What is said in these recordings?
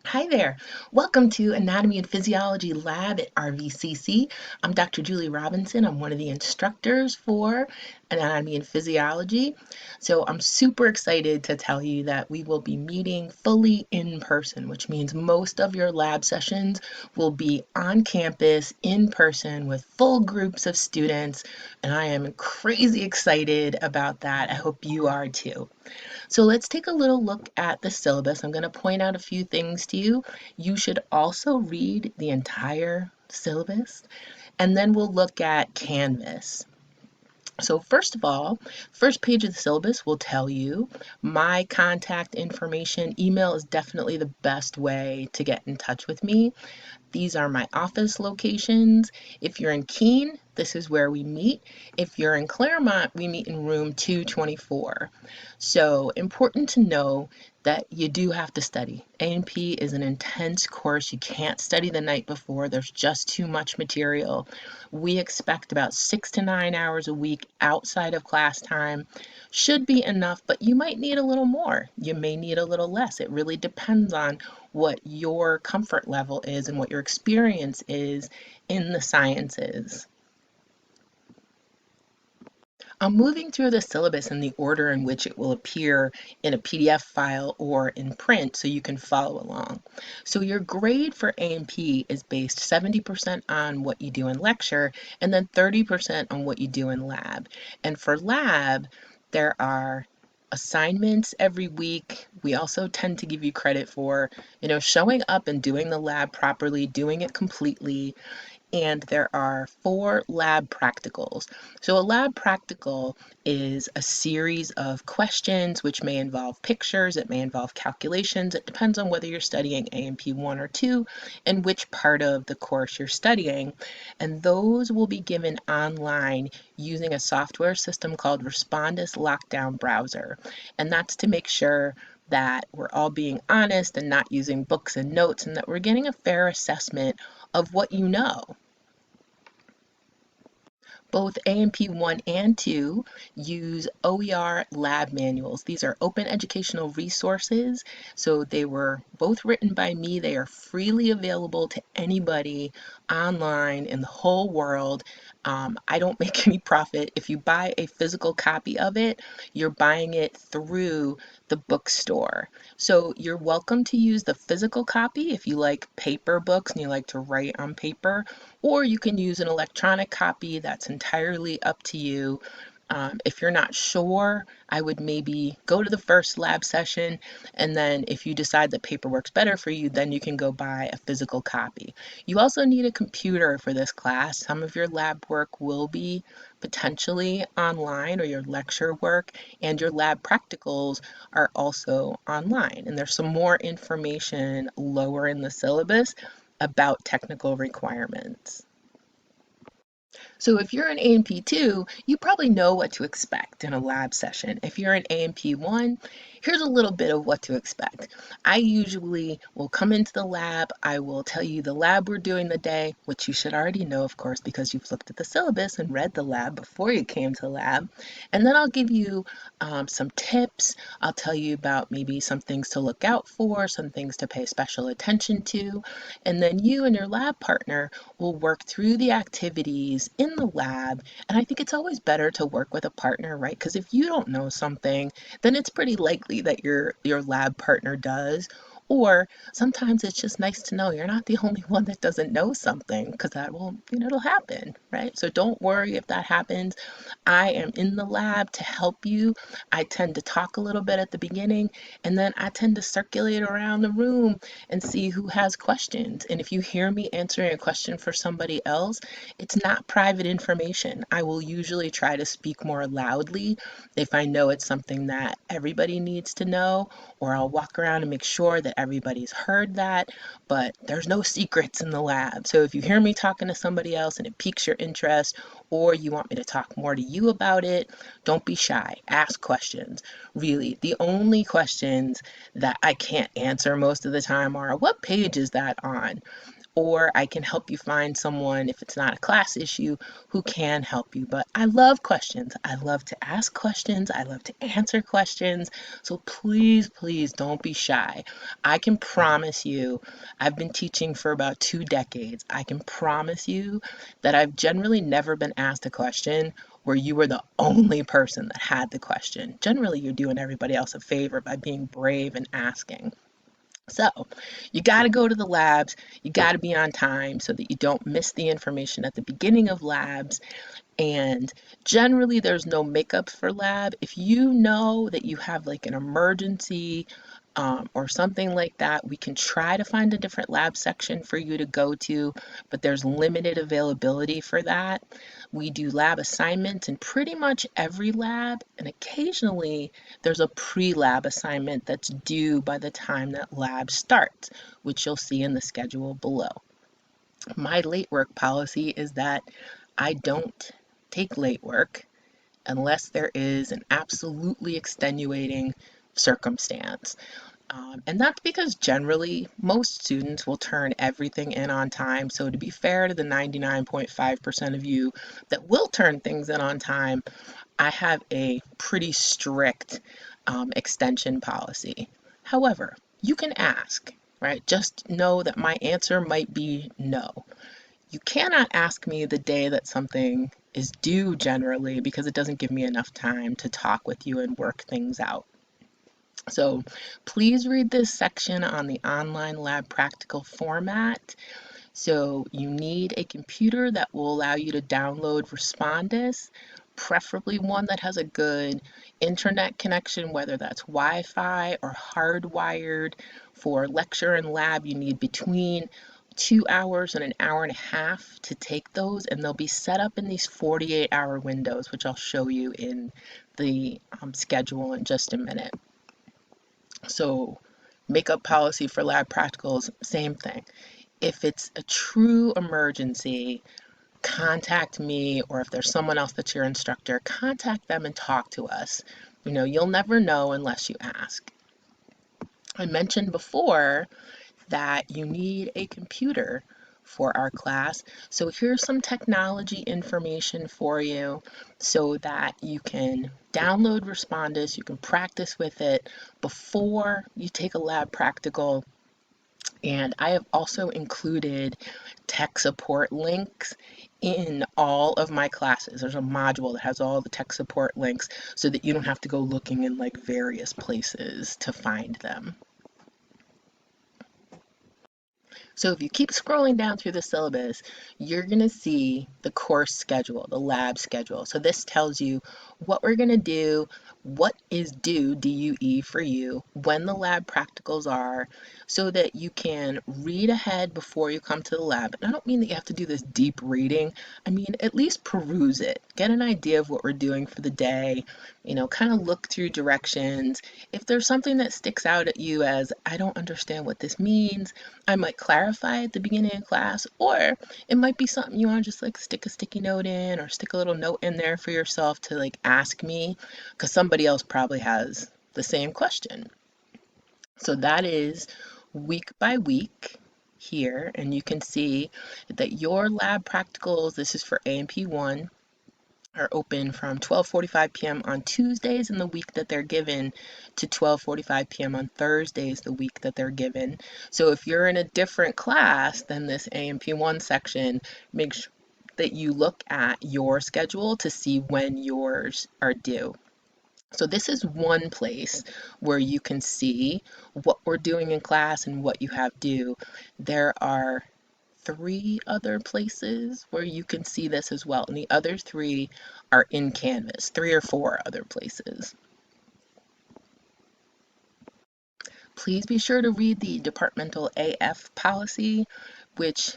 Hi there. Welcome to Anatomy and Physiology Lab at RVCC. I'm Dr. Julie Robinson. I'm one of the instructors for Anatomy and Physiology. So I'm super excited to tell you that we will be meeting fully in person, which means most of your lab sessions will be on campus in person with full groups of students. And I am crazy excited about that. I hope you are too. So let's take a little look at the syllabus. I'm going to point out a few things to you. You should also read the entire syllabus, and then we'll look at Canvas. So first of all, first page of the syllabus will tell you my contact information. Email is definitely the best way to get in touch with me. These are my office locations. If you're in Keene, this is where we meet. If you're in Claremont, we meet in room 224. So important to know that you do have to study. A&P is an intense course. You can't study the night before. There's just too much material. We expect about 6 to 9 hours a week outside of class time. Should be enough, but you might need a little more. You may need a little less. It really depends on what your comfort level is and what your experience is in the sciences. I'm moving through the syllabus in the order in which it will appear in a PDF file or in print so you can follow along. So your grade for A&P is based 70% on what you do in lecture and then 30% on what you do in lab. And for lab, there are assignments every week. We also tend to give you credit for, showing up and doing the lab properly, doing it completely, and there are 4 lab practicals. So a lab practical is a series of questions which may involve pictures, it may involve calculations, it depends on whether you're studying A&P 1 or 2 and which part of the course you're studying. And those will be given online using a software system called Respondus Lockdown Browser. And that's to make sure that we're all being honest and not using books and notes, and that we're getting a fair assessment of what you know. Both A&P 1 and 2 use OER Lab Manuals. These are open educational resources, so they were both written by me. They are freely available to anybody online in the whole world. I don't make any profit. If you buy a physical copy of it, you're buying it through the bookstore. So you're welcome to use the physical copy if you like paper books and you like to write on paper, or you can use an electronic copy. That's entirely up to you. If you're not sure, I would maybe go to the first lab session, and then if you decide that paper works better for you, then you can go buy a physical copy. You also need a computer for this class. Some of your lab work will be potentially online, or your lecture work, and your lab practicals are also online. And there's some more information lower in the syllabus about technical requirements. So if you're in A&P 2, you probably know what to expect in a lab session. If you're in A&P 1, here's a little bit of what to expect. I usually will come into the lab, I will tell you the lab we're doing the day, which you should already know, of course, because you've looked at the syllabus and read the lab before you came to lab. And then I'll give you some tips. I'll tell you about maybe some things to look out for, some things to pay special attention to. And then you and your lab partner will work through the activities in the lab. And I think it's always better to work with a partner, right? Because if you don't know something, then it's pretty likely that your lab partner does. Or sometimes it's just nice to know you're not the only one that doesn't know something, because that will, it'll happen, right? So don't worry if that happens. I am in the lab to help you. I tend to talk a little bit at the beginning, and then I tend to circulate around the room and see who has questions. And if you hear me answering a question for somebody else, it's not private information. I will usually try to speak more loudly if I know it's something that everybody needs to know, or I'll walk around and make sure that everybody's heard that. But there's no secrets in the lab. So if you hear me talking to somebody else and it piques your interest, or you want me to talk more to you about it, don't be shy. Ask questions. Really, the only questions that I can't answer most of the time are, what page is that on? or I can help you find someone, if it's not a class issue, who can help you. But I love questions. I love to ask questions. I love to answer questions. So please, please don't be shy. I can promise you, I've been teaching for about 2 decades. I can promise you that I've generally never been asked a question where you were the only person that had the question. Generally, you're doing everybody else a favor by being brave and asking. So, you got to go to the labs, you got to be on time so that you don't miss the information at the beginning of labs. And generally, there's no makeups for lab. If you know that you have like an emergency or something like that, we can try to find a different lab section for you to go to, but there's limited availability for that. We do lab assignments in pretty much every lab, and occasionally there's a pre-lab assignment that's due by the time that lab starts, which you'll see in the schedule below. My late work policy is that I don't take late work unless there is an absolutely extenuating circumstance. And that's because generally most students will turn everything in on time. So to be fair to the 99.5% of you that will turn things in on time, I have a pretty strict extension policy. However, you can ask, right? Just know that my answer might be no. You cannot ask me the day that something is due generally because it doesn't give me enough time to talk with you and work things out. So please read this section on the online lab practical format. So you need a computer that will allow you to download Respondus, preferably one that has a good internet connection, whether that's Wi-Fi or hardwired. For lecture and lab, you need between 2 hours and an hour and a half to take those, and they'll be set up in these 48-hour windows, which I'll show you in the schedule in just a minute. So makeup policy for lab practicals, same thing. If it's a true emergency, contact me, or if there's someone else that's your instructor, contact them and talk to us. You know, you'll never know unless you ask. I mentioned before that you need a computer for our class. So here's some technology information for you so that you can download Respondus, you can practice with it before you take a lab practical. And I have also included tech support links in all of my classes. There's a module that has all the tech support links so that you don't have to go looking in like various places to find them. So if you keep scrolling down through the syllabus, you're going to see the course schedule, the lab schedule. So this tells you what we're going to do, what is due, DUE for you, when the lab practicals are, so that you can read ahead before you come to the lab. And I don't mean that you have to do this deep reading. I mean, at least peruse it. Get an idea of what we're doing for the day, you know, kind of look through directions. If there's something that sticks out at you as, I don't understand what this means, I might clarify at the beginning of class, or it might be something you want to just like stick a sticky note in or stick a little note in there for yourself to like ask me because somebody else probably has the same question. So that is week by week here, and you can see that your lab practicals, this is for A&P 1, are open from 12:45 p.m. on Tuesdays in the week that they're given to 12:45 p.m. on Thursdays the week that they're given. So if you're in a different class than this A&P 1 section, make sure that you look at your schedule to see when yours are due. So this is one place where you can see what we're doing in class and what you have due. There are 3 other places where you can see this as well, and the other 3 are in Canvas, 3 or 4 other places. Please be sure to read the departmental AF policy, which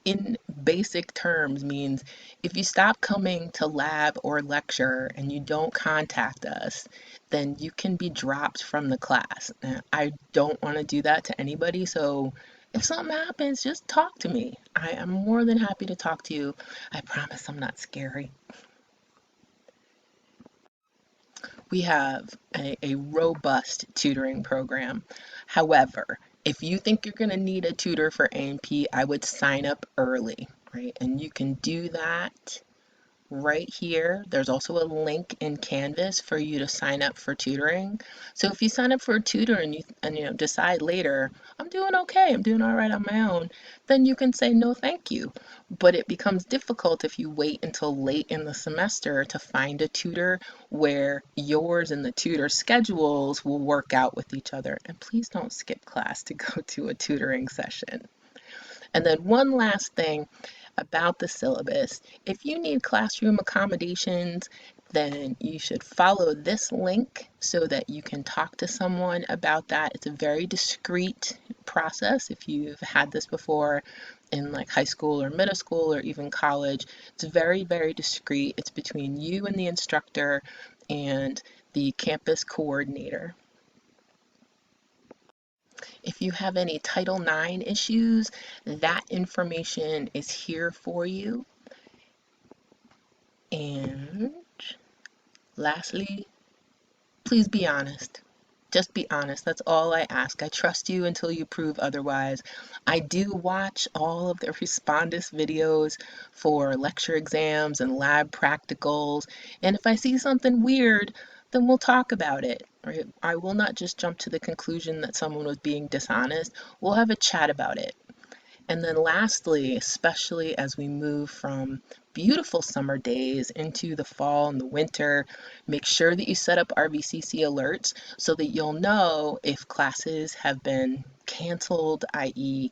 in basic terms means if you stop coming to lab or lecture and you don't contact us, then you can be dropped from the class. I don't want to do that to anybody, so if something happens, just talk to me. I am more than happy to talk to you. I promise I'm not scary. We have a robust tutoring program. However, If you think you're going to need a tutor for A&P, I would sign up early, right? And you can do that right here. There's also a link in Canvas for you to sign up for tutoring. So if you sign up for a tutor and you decide later, I'm doing okay, I'm doing all right on my own, then you can say no thank you. But it becomes difficult if you wait until late in the semester to find a tutor where yours and the tutor's schedules will work out with each other. And please don't skip class to go to a tutoring session. And then one last thing about the syllabus. If you need classroom accommodations, then you should follow this link so that you can talk to someone about that. It's a very discreet process. If you've had this before in like high school or middle school or even college, it's very, very discreet. It's between you and the instructor and the campus coordinator. If you have any Title IX issues, that information is here for you. And lastly, please be honest. Just be honest. That's all I ask. I trust you until you prove otherwise. I do watch all of the Respondus videos for lecture exams and lab practicals. And if I see something weird, then we'll talk about it. Right? I will not just jump to the conclusion that someone was being dishonest. We'll have a chat about it. And then lastly, especially as we move from beautiful summer days into the fall and the winter, make sure that you set up RVCC alerts so that you'll know if classes have been canceled, i.e.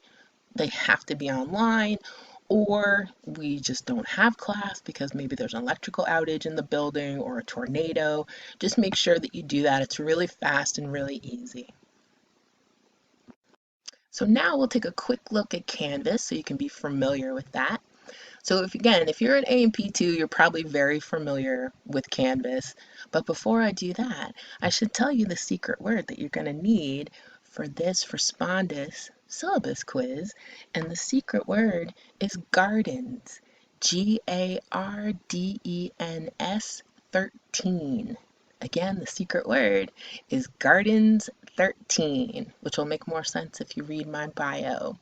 they have to be online, or we just don't have class because maybe there's an electrical outage in the building or a tornado. Just make sure that you do that. It's really fast and really easy. So now we'll take a quick look at Canvas so you can be familiar with that. So if you're an A&P 2, you're probably very familiar with Canvas. But before I do that, I should tell you the secret word that you're going to need for this Respondus syllabus quiz. And the secret word is gardens. GARDENS 13. Again, the secret word is gardens 13, which will make more sense if you read my bio.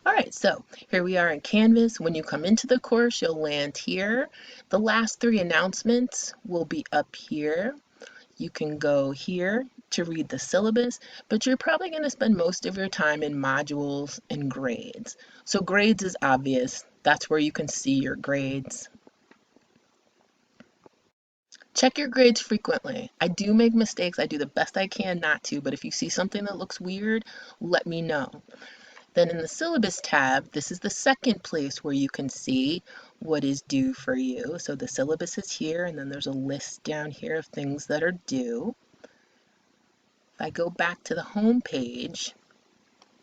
All right, so here we are in Canvas. When you come into the course, you'll land here. The last three announcements will be up here. You can go here to read the syllabus, but you're probably going to spend most of your time in modules and grades. So grades is obvious. That's where you can see your grades. Check your grades frequently. I do make mistakes. I do the best I can not to, but if you see something that looks weird, let me know. Then in the syllabus tab, this is the second place where you can see what is due for you. So the syllabus is here, and then there's a list down here of things that are due. If I go back to the home page,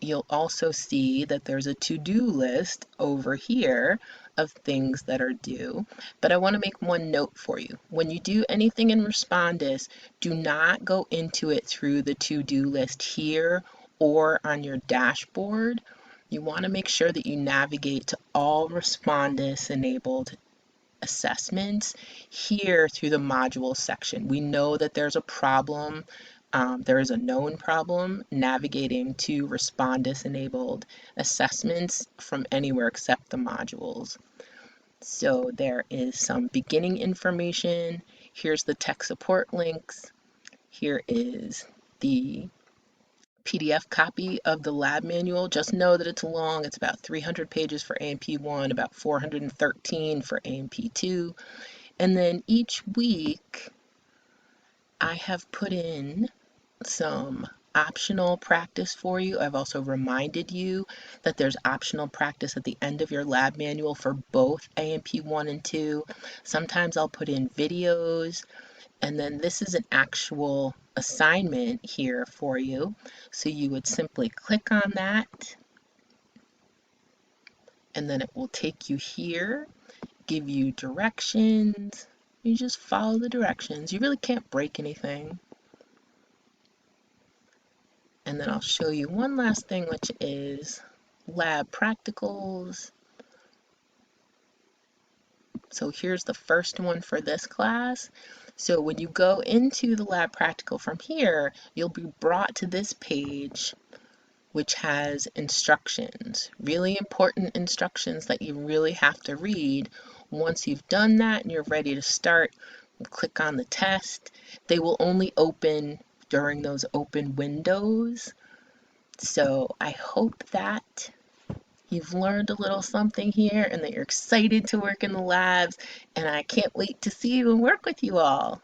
you'll also see that there's a to-do list over here of things that are due. But I want to make one note for you. When you do anything in Respondus, do not go into it through the to-do list here or on your dashboard. You want to make sure that you navigate to all Respondus enabled assessments here through the modules section. We know that there's a problem. There is a known problem navigating to Respondus enabled assessments from anywhere except the modules. So there is some beginning information. Here's the tech support links. Here is the PDF copy of the lab manual. Just know that it's long. It's about 300 pages for A&P 1, about 413 for A&P 2. And then each week, I have put in some optional practice for you. I've also reminded you that there's optional practice at the end of your lab manual for both A&P 1 and 2. Sometimes I'll put in videos, and then this is an actual assignment here for you. So you would simply click on that, and then it will take you here, give you directions. You just follow the directions. You really can't break anything. And then I'll show you one last thing, which is lab practicals. So here's the first one for this class. So when you go into the lab practical from here, you'll be brought to this page which has instructions, really important instructions that you really have to read. Once you've done that and you're ready to start, click on the test. They will only open during those open windows. So I hope that you've learned a little something here and that you're excited to work in the labs, and I can't wait to see you and work with you all.